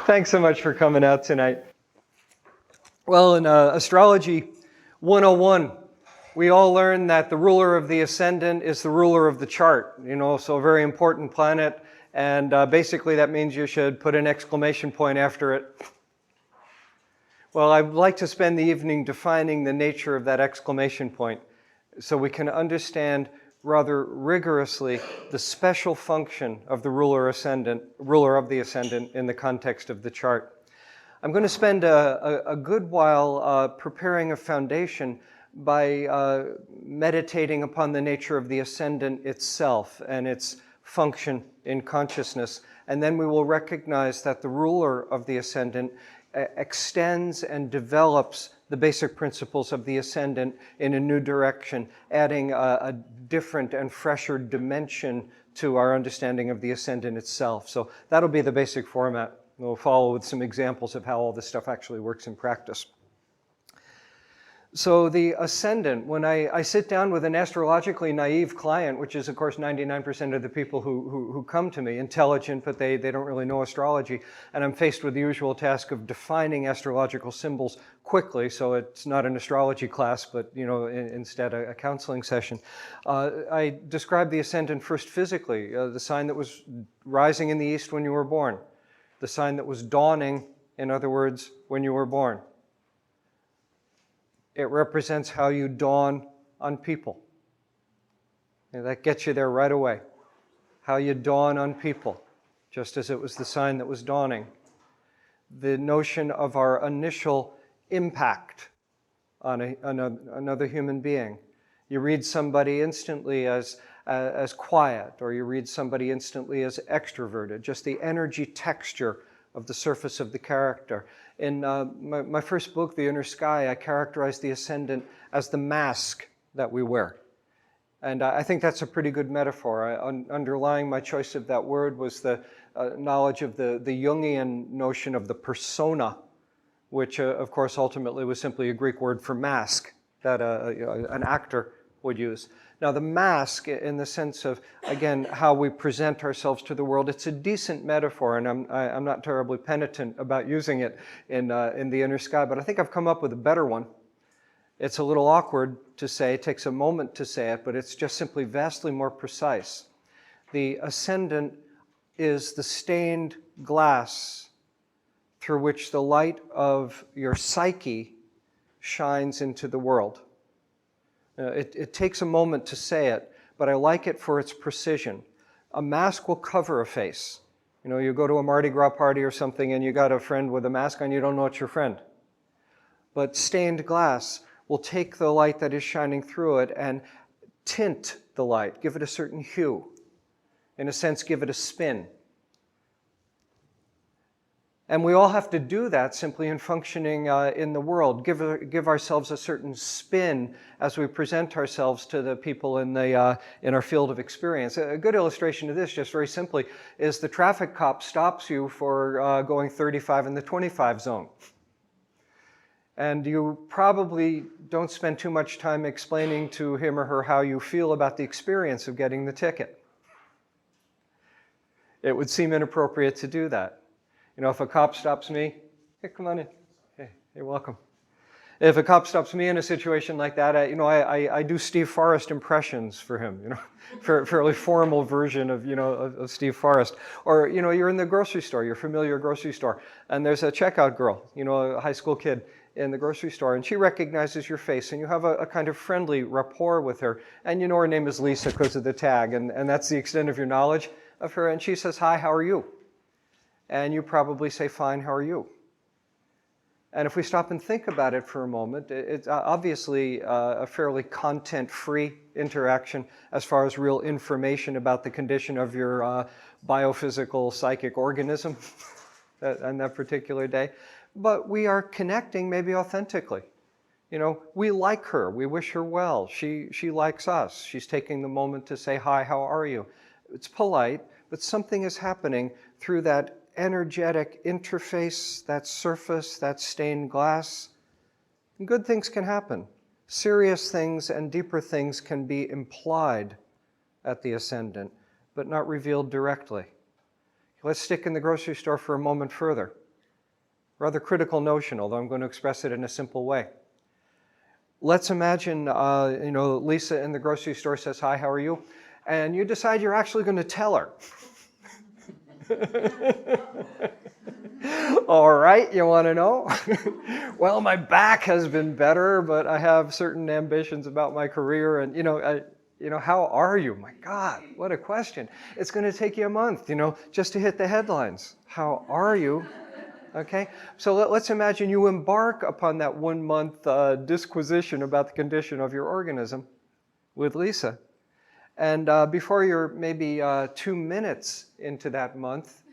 Thanks so much for coming out tonight. Well, in Astrology 101, we all learn that the ruler of the ascendant is the ruler of the chart, so a very important planet, and basically that means you should put an exclamation point after it. Well, I'd like to spend the evening defining the nature of that exclamation point so we can understand rather rigorously the special function of the ruler of the ascendant in the context of the chart. I'm going to spend a good while preparing a foundation by meditating upon the nature of the ascendant itself and its function in consciousness. And then we will recognize that the ruler of the ascendant extends and develops the basic principles of the ascendant in a new direction, adding a different and fresher dimension to our understanding of the ascendant itself. So that'll be the basic format. We'll follow with some examples of how all this stuff actually works in practice. So the ascendant, when I sit down with an astrologically naive client, which is of course 99% of the people who come to me, intelligent, but they don't really know astrology, and I'm faced with the usual task of defining astrological symbols quickly, so it's not an astrology class, but instead a counseling session. I describe the ascendant first physically, the sign that was rising in the east when you were born, the sign that was dawning, in other words, when you were born. It represents how you dawn on people. That gets you there right away. How you dawn on people, just as it was the sign that was dawning. The notion of our initial impact on another human being. You read somebody instantly as quiet, or you read somebody instantly as extroverted, just the energy texture of the surface of the character. In my first book, The Inner Sky, I characterized the ascendant as the mask that we wear. And I think that's a pretty good metaphor. Underlying my choice of that word was the knowledge of the Jungian notion of the persona, which of course ultimately was simply a Greek word for mask that an actor would use. Now the mask, in the sense of, again, how we present ourselves to the world, it's a decent metaphor, and I'm not terribly penitent about using it in The Inner Sky, but I think I've come up with a better one. It's a little awkward to say, it takes a moment to say it, but it's just simply vastly more precise. The ascendant is the stained glass through which the light of your psyche shines into the world. It takes a moment to say it, but I like it for its precision. A mask will cover a face. You go to a Mardi Gras party or something and you got a friend with a mask on, you don't know it's your friend. But stained glass will take the light that is shining through it and tint the light, give it a certain hue. In a sense, give it a spin. And we all have to do that simply in functioning in the world, give ourselves a certain spin as we present ourselves to the people in our field of experience. A good illustration of this, just very simply, is the traffic cop stops you for going 35 in the 25 zone. And you probably don't spend too much time explaining to him or her how you feel about the experience of getting the ticket. It would seem inappropriate to do that. If a cop stops me, hey, come on in. Hey, you're welcome. If a cop stops me in a situation like that, I do Steve Forrest impressions for him, fairly formal version of Steve Forrest. Or, you're in the grocery store, your familiar grocery store, and there's a checkout girl, a high school kid in the grocery store, and she recognizes your face, and you have a kind of friendly rapport with her, and her name is Lisa because of the tag, and that's the extent of your knowledge of her, and she says, "Hi, how are you?" And you probably say, "Fine, how are you?" And if we stop and think about it for a moment, it's obviously a fairly content-free interaction as far as real information about the condition of your biophysical psychic organism on that particular day. But we are connecting maybe authentically. We like her, we wish her well, she likes us, she's taking the moment to say, "Hi, how are you?" It's polite, but something is happening through that energetic interface, that surface, that stained glass. And good things can happen. Serious things and deeper things can be implied at the ascendant, but not revealed directly. Let's stick in the grocery store for a moment further. Rather critical notion, although I'm going to express it in a simple way. Let's imagine, Lisa in the grocery store says, "Hi, how are you?" And you decide you're actually going to tell her. All right, you want to know? Well, my back has been better, but I have certain ambitions about my career, and how are you? My God, what a question! It's going to take you a month, just to hit the headlines. How are you? Okay, so let's imagine you embark upon that 1 month disquisition about the condition of your organism with Lisa. And before you're maybe 2 minutes into that month,